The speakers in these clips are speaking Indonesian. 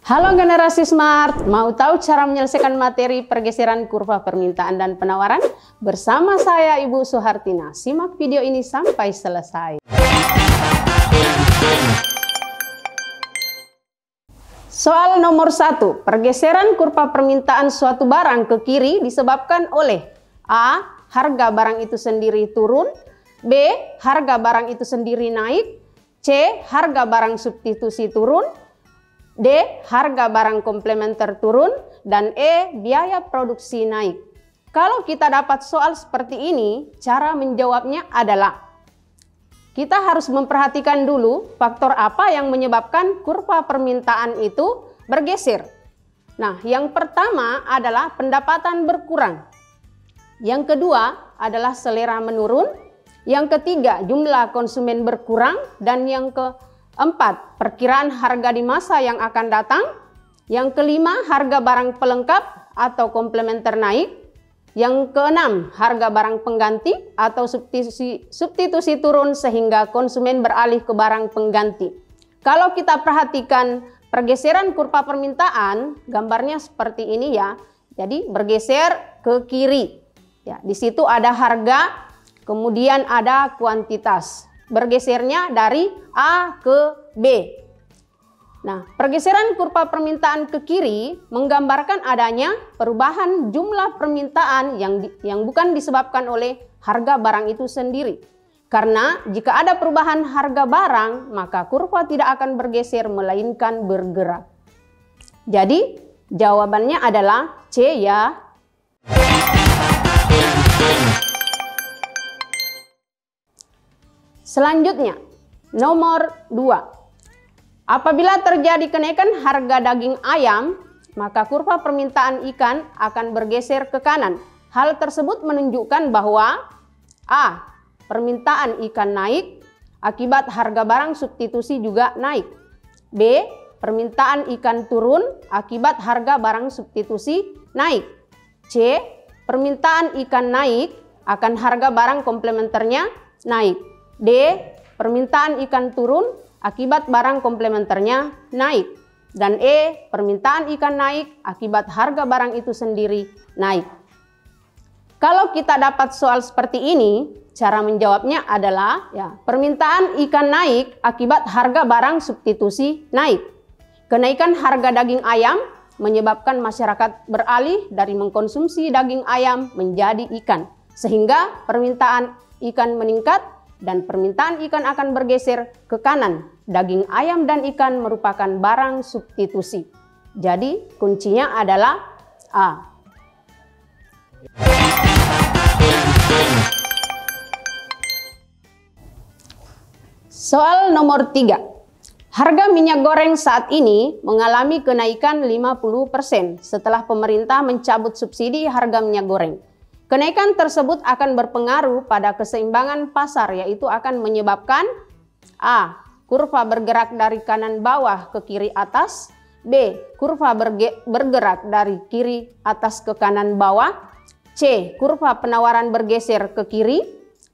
Halo generasi smart, mau tahu cara menyelesaikan materi pergeseran kurva permintaan dan penawaran? Bersama saya Ibu Suhartina, simak video ini sampai selesai. Soal nomor 1, pergeseran kurva permintaan suatu barang ke kiri disebabkan oleh A. Harga barang itu sendiri turun, B. Harga barang itu sendiri naik, C. Harga barang substitusi turun, D. Harga barang komplementer turun, dan E. Biaya produksi naik. Kalau kita dapat soal seperti ini, cara menjawabnya adalah kita harus memperhatikan dulu faktor apa yang menyebabkan kurva permintaan itu bergeser. Nah, yang pertama adalah pendapatan berkurang. Yang kedua adalah selera menurun. Yang ketiga, jumlah konsumen berkurang. Dan yang keempat, perkiraan harga di masa yang akan datang. Yang kelima, harga barang pelengkap atau komplementer naik. Yang keenam, harga barang pengganti atau substitusi turun sehingga konsumen beralih ke barang pengganti. Kalau kita perhatikan pergeseran kurva permintaan, gambarnya seperti ini ya. Jadi bergeser ke kiri. Ya, di situ ada harga, kemudian ada kuantitas. Bergesernya dari A ke B. Nah, pergeseran kurva permintaan ke kiri menggambarkan adanya perubahan jumlah permintaan yang bukan disebabkan oleh harga barang itu sendiri. Karena jika ada perubahan harga barang, maka kurva tidak akan bergeser melainkan bergerak. Jadi, jawabannya adalah C ya. Selanjutnya, nomor 2. Apabila terjadi kenaikan harga daging ayam, maka kurva permintaan ikan akan bergeser ke kanan. Hal tersebut menunjukkan bahwa A. Permintaan ikan naik, akibat harga barang substitusi juga naik. B. Permintaan ikan turun, akibat harga barang substitusi naik. C. Permintaan ikan naik, akan harga barang komplementernya naik. D. Permintaan ikan turun, akibat barang komplementernya naik. Dan E. Permintaan ikan naik, akibat harga barang itu sendiri naik. Kalau kita dapat soal seperti ini, cara menjawabnya adalah ya, permintaan ikan naik akibat harga barang substitusi naik. Kenaikan harga daging ayam menyebabkan masyarakat beralih dari mengkonsumsi daging ayam menjadi ikan. Sehingga permintaan ikan meningkat dan permintaan ikan akan bergeser ke kanan. Daging ayam dan ikan merupakan barang substitusi. Jadi kuncinya adalah A. Soal nomor 3. Harga minyak goreng saat ini mengalami kenaikan 50% setelah pemerintah mencabut subsidi harga minyak goreng. Kenaikan tersebut akan berpengaruh pada keseimbangan pasar, yaitu akan menyebabkan A. Kurva bergerak dari kanan bawah ke kiri atas. B. Kurva bergerak dari kiri atas ke kanan bawah. C. Kurva penawaran bergeser ke kiri.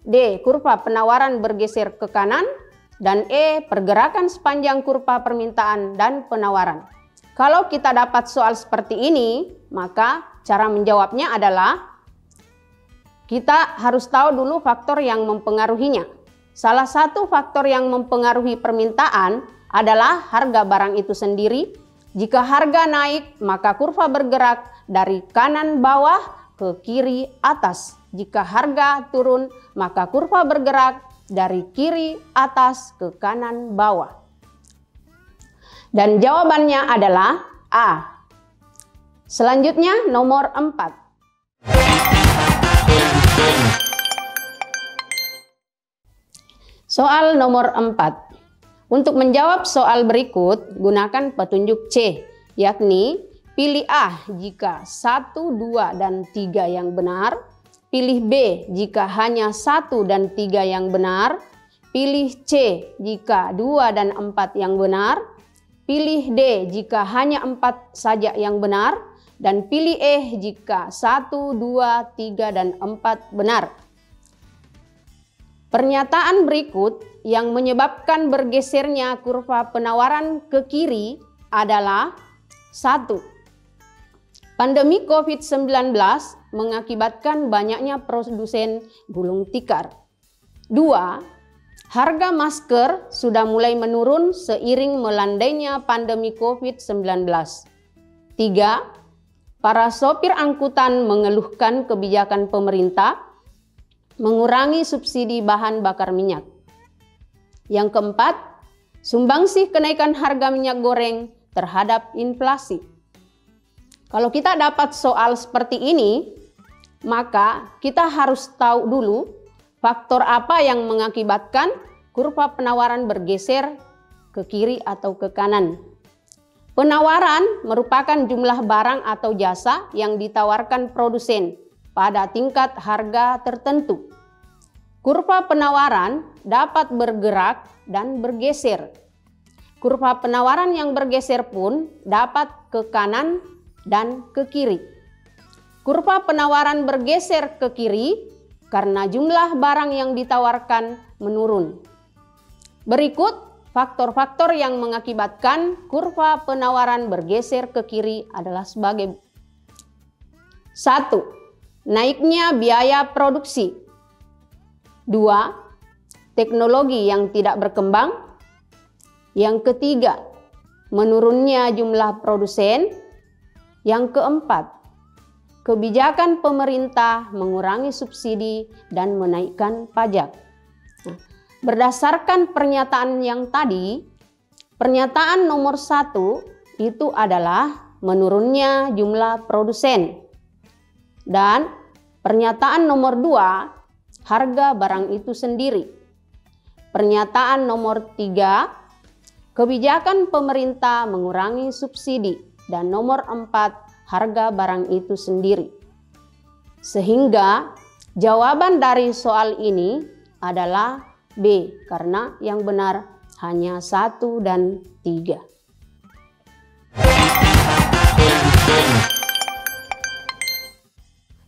D. Kurva penawaran bergeser ke kanan. Dan E. Pergerakan sepanjang kurva permintaan dan penawaran. Kalau kita dapat soal seperti ini, maka cara menjawabnya adalah kita harus tahu dulu faktor yang mempengaruhinya. Salah satu faktor yang mempengaruhi permintaan adalah harga barang itu sendiri. Jika harga naik, maka kurva bergerak dari kanan bawah ke kiri atas. Jika harga turun, maka kurva bergerak dari kiri atas ke kanan bawah. Dan jawabannya adalah A. Selanjutnya nomor 4. Soal nomor 4. Untuk menjawab soal berikut, gunakan petunjuk C, yakni Pilih A jika 1, 2, dan 3 yang benar. Pilih B jika hanya 1 dan 3 yang benar. Pilih C jika 2 dan 4 yang benar. Pilih D jika hanya 4 saja yang benar. Dan pilih E jika 1, 2, 3, dan 4 benar. Pernyataan berikut yang menyebabkan bergesernya kurva penawaran ke kiri adalah: 1. Pandemi COVID-19 mengakibatkan banyaknya produsen gulung tikar. 2. Harga masker sudah mulai menurun seiring melandainya pandemi COVID-19. 3. Para sopir angkutan mengeluhkan kebijakan pemerintah mengurangi subsidi bahan bakar minyak. Yang keempat, sumbangsih kenaikan harga minyak goreng terhadap inflasi. Kalau kita dapat soal seperti ini, maka kita harus tahu dulu faktor apa yang mengakibatkan kurva penawaran bergeser ke kiri atau ke kanan. Penawaran merupakan jumlah barang atau jasa yang ditawarkan produsen pada tingkat harga tertentu. Kurva penawaran dapat bergerak dan bergeser. Kurva penawaran yang bergeser pun dapat ke kanan dan ke kiri. Kurva penawaran bergeser ke kiri karena jumlah barang yang ditawarkan menurun. Berikut faktor-faktor yang mengakibatkan kurva penawaran bergeser ke kiri adalah sebagai: 1. Naiknya biaya produksi. 2. Teknologi yang tidak berkembang. Yang ketiga, menurunnya jumlah produsen. Yang keempat, kebijakan pemerintah mengurangi subsidi dan menaikkan pajak. Nah, berdasarkan pernyataan yang tadi, pernyataan nomor 1 itu adalah menurunnya jumlah produsen. Dan pernyataan nomor 2, harga barang itu sendiri. Pernyataan nomor 3, kebijakan pemerintah mengurangi subsidi. Dan nomor 4, harga barang itu sendiri. Sehingga jawaban dari soal ini adalah B, karena yang benar hanya 1 dan 3.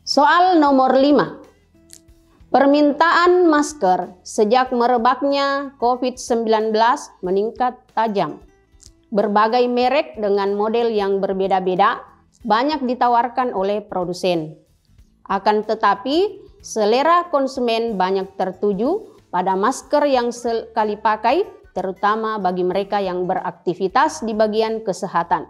Soal nomor 5. Permintaan masker sejak merebaknya COVID-19 meningkat tajam. Berbagai merek dengan model yang berbeda-beda banyak ditawarkan oleh produsen. Akan tetapi, selera konsumen banyak tertuju pada masker yang sekali pakai, terutama bagi mereka yang beraktivitas di bagian kesehatan.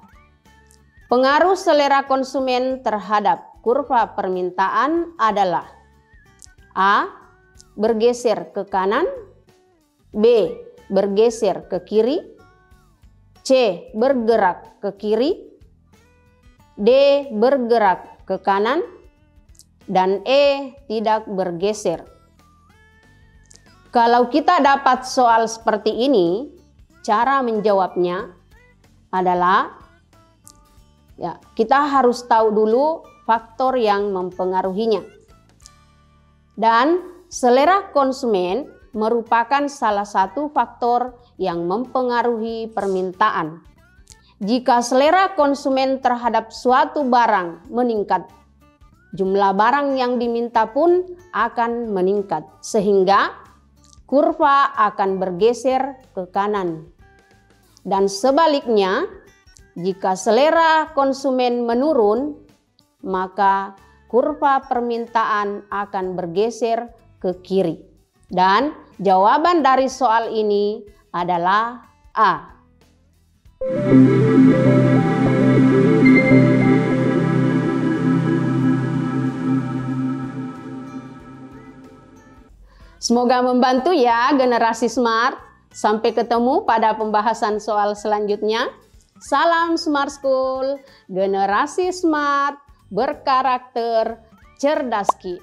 Pengaruh selera konsumen terhadap kurva permintaan adalah: A. Bergeser ke kanan. B. Bergeser ke kiri. C. Bergerak ke kiri. D. Bergerak ke kanan. Dan E. Tidak bergeser. Kalau kita dapat soal seperti ini, cara menjawabnya adalah kita harus tahu dulu faktor yang mempengaruhinya. Dan selera konsumen merupakan salah satu faktor yang mempengaruhi permintaan. Jika selera konsumen terhadap suatu barang meningkat, jumlah barang yang diminta pun akan meningkat, sehingga kurva akan bergeser ke kanan. Dan sebaliknya, jika selera konsumen menurun, maka kurva permintaan akan bergeser ke kiri. Dan jawaban dari soal ini adalah A. Semoga membantu ya generasi smart. Sampai ketemu pada pembahasan soal selanjutnya. Salam Smart School, generasi smart, berkarakter, cerdas ki.